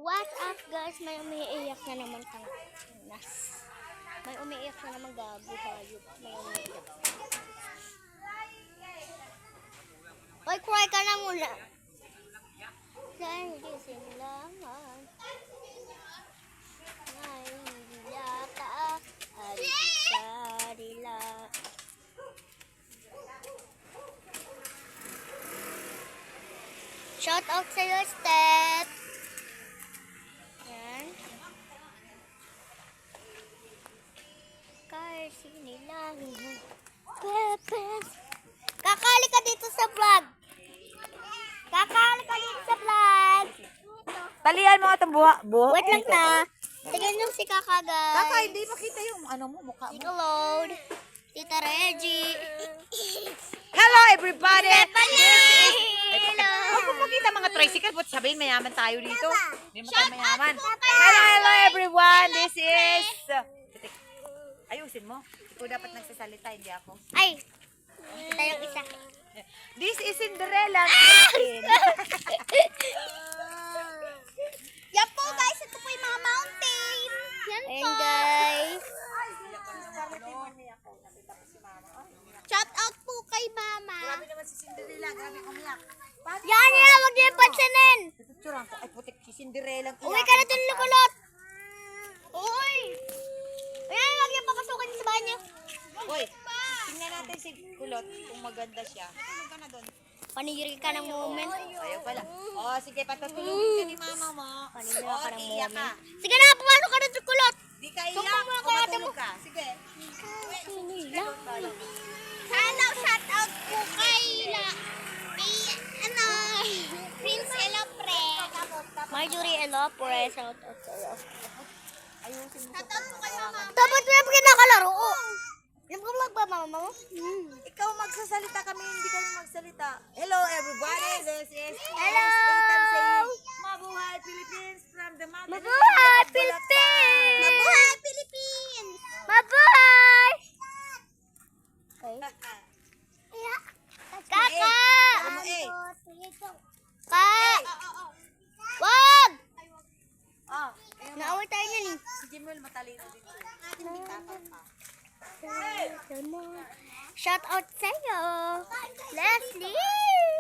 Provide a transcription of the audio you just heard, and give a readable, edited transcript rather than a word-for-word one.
What up guys? May umiiyak na naman Nas. May umiiyak na naman gabi hayop. May umiiyak. Oy, cry ka na muna. Dahil di silangan. Ngayon yata halit sa dila. Shout out sa'yo, Step. Yan. Kasi nilang pepes. Kakali ka dito sa vlog. Kakali ka dito sa vlog. Talian mo itong buhok. Wait lang ta. Tignan yung si Kaka, guys. Kaka, hindi makita yung mukha Si mo. Lord. Tita Reggie. Hello everybody! Hello. Huwag mo makita mga tricycle, but sabihin mayaman tayo dito. Hindi mo tayo mayaman. Hello everyone! This is... Ayusin mo. Ikaw dapat nagsasalita, hindi ako. Ay. Ito yung isa. This is Cinderella. Yan po guys, ito po yung mga mountain. Yan po. And guys. Shout out po kay Mama. Grabe naman si Cinderella. Grabe umiyak. Yan yan, huwag niyo pansinin. Tuturan ko. Ay putik si Cinderella. Uwi ka na dun, lukulot. Uy. Ayan, huwag niyo papasukin sa banyo. Uy, tingnan natin si Kulot kung maganda siya. Ano ka na doon? Panigiri ka ng moment. Ayaw pala. Oh, sige, patutulungin ka ni mama mo. Panigiri ka ng iyak ka. moment. Sige na, pumasok ka na, lukulot. Di ka iyak. O matulog ka. Sige. Hello, shout out po kay Prince Elopre. Marjorie Elopre, shout out sa'yo. Shout out po kay Mama. Dapat mo yung kinakalaro. Yung vlog ba, Mama mo? Ikaw magsasalita kami, hindi kami magsalita. Hello everybody, this is Hello. Ethan saying, Mabuhay Philippines from the mountain. Mabuhay, Philippines! Mabuhay, Philippines! Mabuhay! Kaka! Ano eh? Ka! Wag! Oh, Naaway tayo niyan eh. si Jimul matalino din. Shout out sa'yo, Leslie!